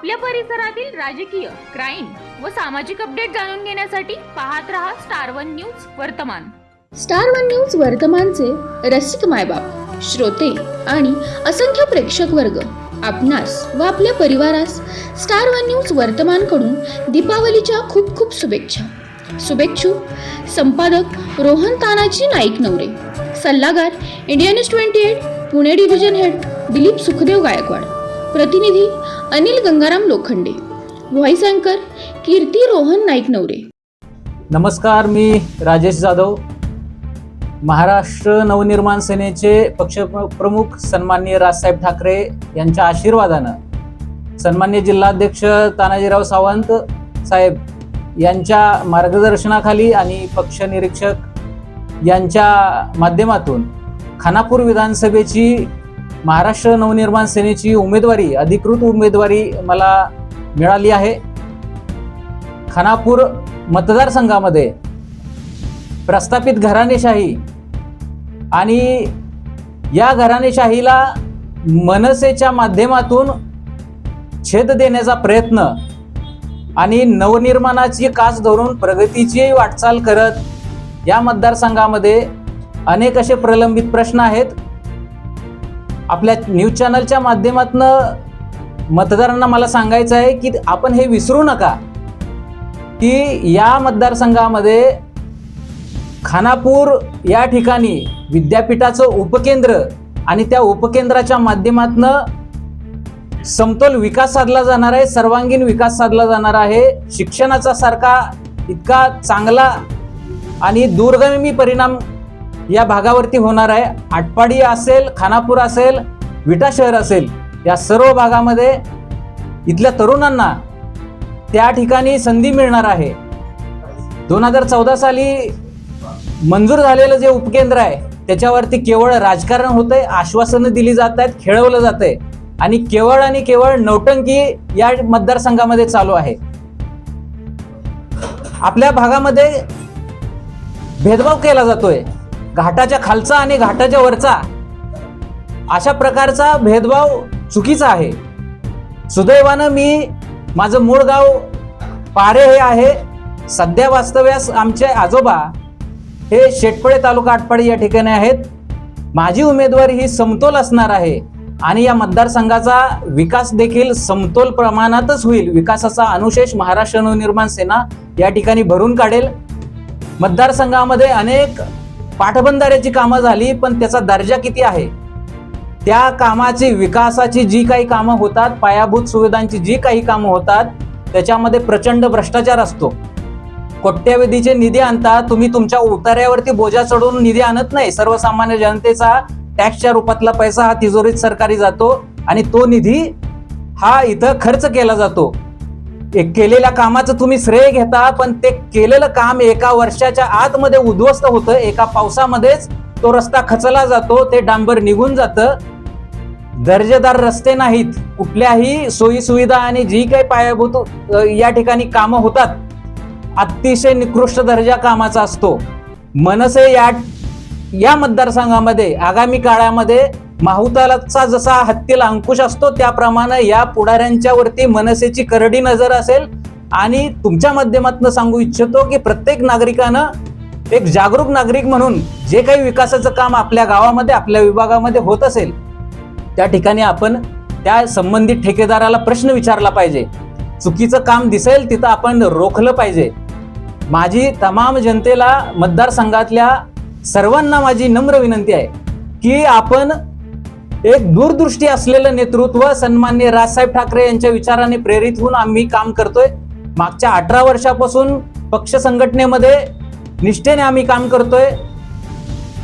आपल्या परिसरातील राजकीय, क्राईम व सामाजिक अपडेट जाणून घेण्यासाठी पाहत रहा स्टार वन न्यूज वर्तमान. स्टार वन न्यूज वर्तमानचे रसिक मायबाप, श्रोते आणि असंख्य प्रेक्षक वर्ग आपणास व आपल्या परिवारास स्टार वन न्यूज वर्तमानकडून दीपावलीच्या खूप खूप शुभेच्छा. शुभेच्छुक संपादक रोहन तानाजी नाईक नवरे, सल्लागार India news 28 Pune division head Dilip Sukhdev Gaikwad, प्रतिनिधी अनिल गंगाराम लोखंडे, व्हॉइस अँकर कीर्ती रोहन नाईक नवरे. नमस्कार, मी राजेश जाधव, महाराष्ट्र नवनिर्माण सेनेचे पक्षप्रमुख सन्माननीय राजसाहेब ठाकरे यांच्या आशीर्वादानं सन्माननीय जिल्हाध्यक्ष तानाजीराव सावंत साहेब यांच्या मार्गदर्शनाखाली आणि पक्ष निरीक्षक यांच्या माध्यमातून खानापूर विधानसभेची महाराष्ट्र नवनिर्माण सेनेची उमेदवारी, अधिकृत उमेदवारी मला मिळाली आहे. खानापूर मतदारसंघामध्ये प्रस्थापित घराणेशाही आणि या घराणेशाहीला मनसेच्या माध्यमातून छेद देण्याचा प्रयत्न आणि नवनिर्माणाची कास धरून प्रगतीची वाटचाल करत या मतदारसंघामध्ये अनेक असे प्रलंबित प्रश्न आहेत. आपल्या न्यूज चॅनलच्या माध्यमातून मतदारांना मला सांगायचं आहे की आपण हे विसरू नका की या मतदारसंघामध्ये खानापूर या ठिकाणी विद्यापीठाचं उपकेंद्र आणि त्या उपकेंद्राच्या माध्यमातून समतोल विकास साधला जाणार आहे, सर्वांगीण विकास साधला जाणार आहे. शिक्षणाचा सारखा इतका चांगला आणि दूरगामी परिणाम या भागावरती होणार आहे. आटपाडी असेल, खानापूर असेल, विटा शहर असेल, या सर्व भागामध्ये इथल्या तरुणांना त्या ठिकाणी संधी मिळणार आहे. 2014 साली मंजूर झालेलं जे उपकेंद्र आहे त्याच्यावरती केवळ राजकारण होतंय, आश्वासनं दिली जात आहेत, खेळवलं जात आहे आणि केवळ नौटंकी या मतदारसंघामध्ये चालू आहे. आपल्या भागामध्ये भेदभाव केला जातोय, घाटाच्या खालचा आणि घाटाच्या वरचा, अशा प्रकारचा भेदभाव चुकीचा आहे. सुदैवानं माझं मूळ गाव पारे हे आहे. सध्या वास्तव्यास आमचे आजोबा हे शेटपळे तालुका आटपाडी या ठिकाणी आहेत. माझी उमेदवारी ही समतोल असणार आहे आणि या मतदारसंघाचा विकास देखील समतोल प्रमाणातच होईल. विकासाचा अनुशेष महाराष्ट्र नवनिर्माण सेना या ठिकाणी भरून काढेल. मतदारसंघामध्ये अनेक पाटबंधाऱ्याची कामं झाली, पण त्याचा दर्जा किती आहे? त्या कामाची, विकासाची जी काही कामं होतात, पायाभूत सुविधांची जी काही कामं होतात, त्याच्यामध्ये प्रचंड भ्रष्टाचार असतो. कोट्यवधीचे निधी आणता तुम्ही, तुमच्या उतार्यावरती बोजा चढवून निधी आणत नाही. सर्वसामान्य जनतेचा टॅक्सच्या रूपातला पैसा हा तिजोरीत सरकारी जातो आणि तो निधी हा इथं खर्च केला जातो. केलेल्या कामाचं तुम्ही श्रेय घेता, पण ते केलेलं काम एका वर्षाच्या आतमध्ये उद्ध्वस्त होतं. एका पावसामध्येच तो रस्ता खचला जातो, ते डांबर निघून जातं. दर्जेदार रस्ते नाहीत, कुठल्याही सोयी सुविधा आणि जी काही पायाभूत या ठिकाणी कामं होतात, अतिशय निकृष्ट दर्जा कामाचा असतो. मनसे या मतदारसंघामध्ये आगामी काळामध्ये माहुताचा जसा हत्तीला अंकुश असतो त्याप्रमाणे या पुढाऱ्यांच्या वरती मनसेची करडी नजर असेल. आणि तुमच्या माध्यमातून सांगू इच्छितो की प्रत्येक नागरिकानं एक जागरूक नागरिक म्हणून जे काही विकासाचं काम आपल्या गावामध्ये, आपल्या विभागामध्ये होत असेल, त्या ठिकाणी आपण त्या संबंधित ठेकेदाराला प्रश्न विचारला पाहिजे. चुकीचं काम दिसेल तिथं आपण रोखलं पाहिजे. माझी तमाम जनतेला, मतदारसंघातल्या सर्वांना माझी नम्र विनंती आहे की आपण एक दूरदृष्टी असलेलं नेतृत्व, सन्माननीय राजसाहेब ठाकरे यांच्या विचाराने प्रेरित होऊन आम्ही काम करतोय. मागच्या 18 वर्षापासून पक्ष संघटनेमध्ये निष्ठेने आम्ही काम करतोय.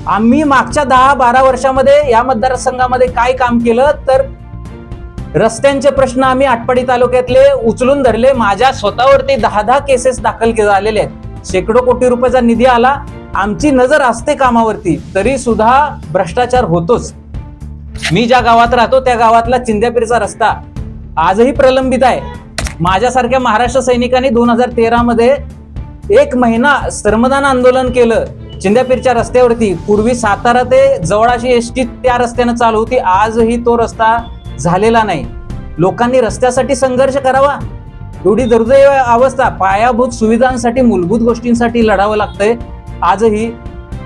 आम्ही मागच्या 10-12 वर्षामध्ये या मतदारसंघामध्ये काय काम केलं तर रस्त्यांचे प्रश्न आम्ही आटपाडी तालुक्यातले उचलून धरले. माझ्या स्वतःवरती 10 केसेस दाखल झालेले आहेत. शेकडो कोटी रुपयाचा निधी आला. आमची नजर असते कामावरती, तरी सुद्धा भ्रष्टाचार होतोच. मी ज्या गावात राहतो त्या गावातला चिंध्यापीरचा रस्ता आजही प्रलंबित आहे. माझ्यासारख्या महाराष्ट्र सैनिकांनी 2013 मध्ये 1 महिना श्रमदान आंदोलन केलं चिंध्यापीरच्या रस्त्यावरती. पूर्वी सातारा ते जवळाशी एसटी त्या रस्त्यानं चालू होती. आजही तो रस्ता झालेला नाही. लोकांनी रस्त्यासाठी संघर्ष करावा? एवढी दुर्दैव अवस्था, पायाभूत सुविधांसाठी, मूलभूत गोष्टींसाठी लढावं लागतंय. आजही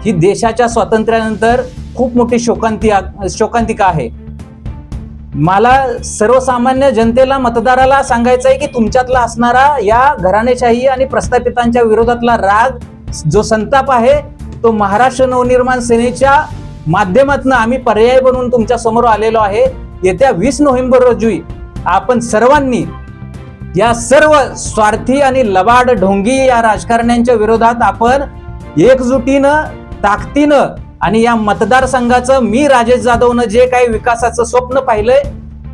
ही देशाच्या स्वातंत्र्यानंतर खूप मोठी शोकांतिका आहे. मला सर्वसामान्य जनतेला, मतदाराला सांगायचं आहे की तुमच्यातला असणारा या घराणेशाही आणि प्रस्थापितांच्या विरोधातला राग, जो संताप आहे, तो महाराष्ट्र नवनिर्माण सेनेच्या माध्यमातून आम्ही पर्याय बनवून तुमच्या समोर आलेलो आहे. येत्या 20 नोव्हेंबर रोजी आपण सर्वांनी या सर्व स्वार्थी आणि लबाड ढोंगी या राजकारण्यांच्या विरोधात आपण एकजुटीनं, ताकदीनं आणि या मतदारसंघाचं, मी राजेश जाधवनं जे काही विकासाचं स्वप्न पाहिलंय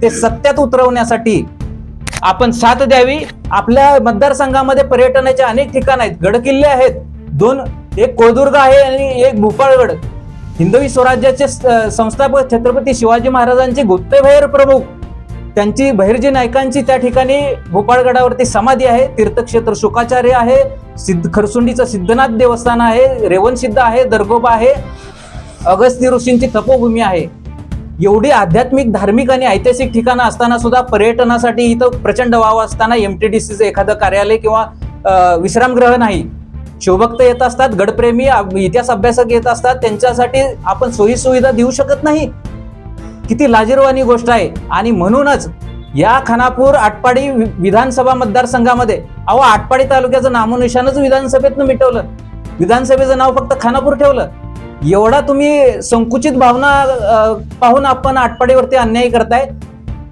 ते सत्यात उतरवण्यासाठी आपण साथ द्यावी. आपल्या मतदारसंघामध्ये पर्यटनाचे अनेक ठिकाण आहेत, गडकिल्ले आहेत, 2, एक कोळदुर्ग आहे आणि एक भूपाळगड. हिंदवी स्वराज्याचे संस्थापक छत्रपती शिवाजी महाराजांचे गुप्तहेर प्रमुख, त्यांची बहिर्जी नायकांची त्या ठिकाणी भूपाळगडावरती समाधी आहे. तीर्थक्षेत्र शुकाचार्य आहे, खरसुंडीचं सिद्धनाथ देवस्थान आहे, रेवणसिद्ध आहे, दरगोबा आहे, अगस्त्य ऋषींची तपोभूमी आहे. एवढी आध्यात्मिक, धार्मिक आणि ऐतिहासिक ठिकाणं असताना सुद्धा पर्यटनासाठी इथं प्रचंड वाव असताना MTDCचं एखादं कार्यालय किंवा विश्रामगृह नाही. शिवभक्त येत असतात, गडप्रेमी, इतिहास अभ्यासक येत असतात, त्यांच्यासाठी आपण सोयी सुविधा देऊ शकत नाही. किती लाजिरवाणी गोष्ट आहे. आणि म्हणूनच या खानापूर आटपाडी विधानसभा मतदारसंघामध्ये, आटपाडी तालुक्याचं नामोनिशाणच विधानसभेतनं मिटवलं, विधानसभेचं नाव फक्त खानापूर ठेवलं. एवढा तुम्ही संकुचित भावना पाहून आपण आटपाडीवरती अन्याय करताय.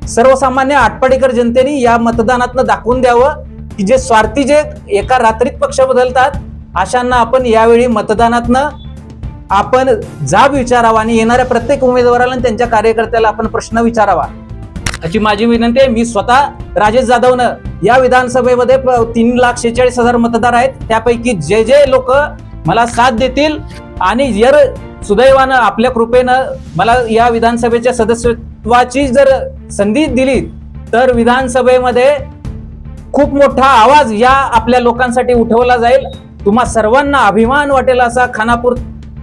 सर्वसामान्य आटपाडीकर जनतेने या मतदानातनं दाखवून द्यावं की जे स्वार्थी, जे एका रात्रीत पक्ष बदलतात, अशांना आपण यावेळी मतदानातनं आपण जाब विचारावा आणि येणाऱ्या प्रत्येक उमेदवाराला आणि त्यांच्या कार्यकर्त्याला आपण प्रश्न विचारावा अशी माझी विनंती आहे. मी स्वतः राजेश जाधवनं या विधानसभेमध्ये 3,46,000 मतदार आहेत. त्यापैकी जे लोक मला साथ देतील आणि जर सुदैवानं, आपल्या कृपेनं मला या विधानसभेच्या सदस्यत्वाची जर संधी दिली तर विधानसभेमध्ये खूप मोठा आवाज या आपल्या लोकांसाठी उठवला जाईल. तुम्हा सर्वांना अभिमान वाटेल असा खानापूर,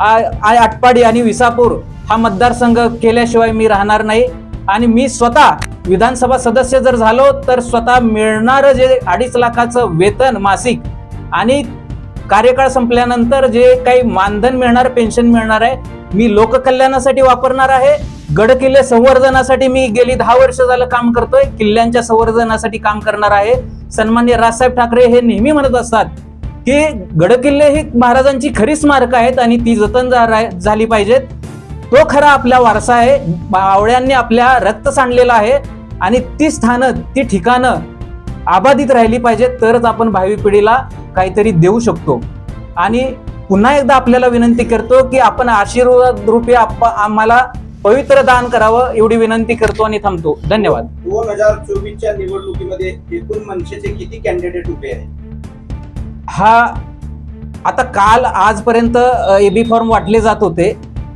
आटपाडी आणि विसापूर हा मतदारसंघ केल्याशिवाय मी राहणार नाही. आणि मी स्वतः विधानसभा सदस्य जर झालो तर स्वतः मिळणारं जे 2.5 लाखाचं वेतन मासिक आणि कार्यकाळ संपल्यानंतर जे काही मानधन मिळणार, पेन्शन मिळणार आहे, मी लोककल्याणासाठी वापरणार आहे. गडकिल्ले संवर्धनासाठी मी गेली 10 वर्ष झालं काम करतोय, किल्ल्यांच्या संवर्धनासाठी काम करणार आहे. सन्माननीय राजसाहेब ठाकरे हे नेहमी म्हणत असतात की गडकिल्ले ही महाराजांची खरी स्मारक आहेत आणि ती जतन झाली पाहिजेत. तो खरा आपला वारसा आहे. मावळ्यांनी आपल्या रक्त सांडलेला आहे आणि ती स्थानं, ती ठिकाणं आबादित राहिली पाहिजेत, तरच आपण भावी पिढीला काहीतरी देऊ शकतो. आणि पुन्हा एकदा आपल्याला विनंती करतो की आपण आशीर्वाद रूपी आम्हाला पवित्र दान करावं, एवढी विनंती करतो आणि थांबतो. धन्यवाद. 2024च्या निवडणुकीमध्ये एकूण मनसेचे किती कॅन्डिडेट उभे आहेत? हा आता काल आजपर्यंत एबी फॉर्म वाटले जात होते.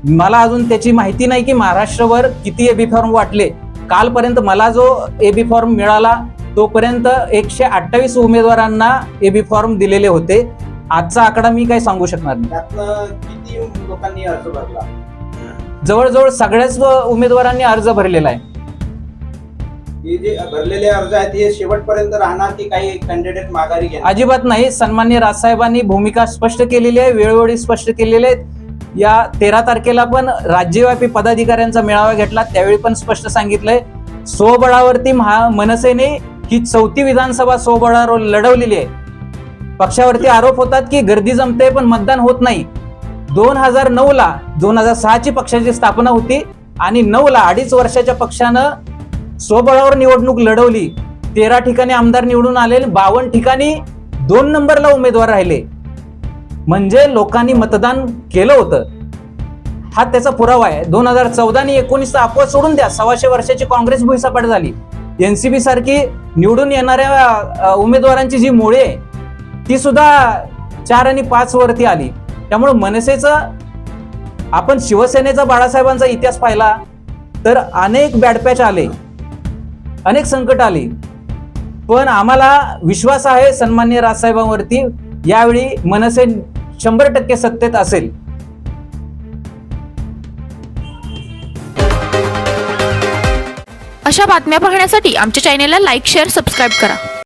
मला अजून त्याची माहिती नाही की महाराष्ट्रभर किती एबी फॉर्म वाटले. कालपर्यंत मला जो एबी फॉर्म मिळाला तोपर्यंत 128 उमेदवारांना एबी फॉर्म दिलेले होते. आजचा आकडा मी काही सांगू शकणार नाही. त्यातनं किती लोकांनी अर्ज भरला? जवळजवळ सगळ्याच उमेदवारांनी अर्ज भरलेला आहे. हे जे भरलेले अर्ज आहेत हे शेवटपर्यंत राहणार की काही कॅन्डिडेट माघारी घेणार? अजिबात नाही. सन्माननीय राजसाहेबांनी भूमिका स्पष्ट केलेली आहे, वेळोवेळी स्पष्ट केलेले आहेत. या 13 तारखेला पण राज्यव्यापी पदाधिकाऱ्यांचा मेळावा घेतला, त्यावेळी पण स्पष्ट सांगितलंय स्वबळावरती मनसेने ही 4थी विधानसभा स्वबळावर लढवलेली आहे. पक्षावरती आरोप होतात की गर्दी जमते पण मतदान होत नाही. 2009ला 2006ची पक्षाची स्थापना होती आणि 9ला 2.5 वर्षाच्या पक्षानं स्वबळावर निवडणूक लढवली. 13 ठिकाणी आमदार निवडून आले, 52 ठिकाणी 2 नंबरला उमेदवार राहिले. म्हणजे लोकांनी मतदान केलं होतं, हा त्याचा पुरावा आहे. 2014 आणि 19 अपवाद सोडून द्या, 125 वर्षाची काँग्रेस भुईसपाट झाली. NCP सारखी निवडून येणाऱ्या उमेदवारांची जी मोळी आहे ती सुद्धा 4 आणि 5 वरती आली. त्यामुळे मनसेचं, आपण शिवसेनेचा, बाळासाहेबांचा इतिहास पाहिला तर अनेक बॅडपॅच आले, अनेक संकट आली, पण आम्हाला विश्वास आहे सन्माननीय राजसाहेबांवरती. यावेळी मनसे 100% सत्तेत असेल. अशा बातम्या पाहण्यासाठी आमच्या चॅनेलला लाईक, शेअर, सबस्क्राईब करा.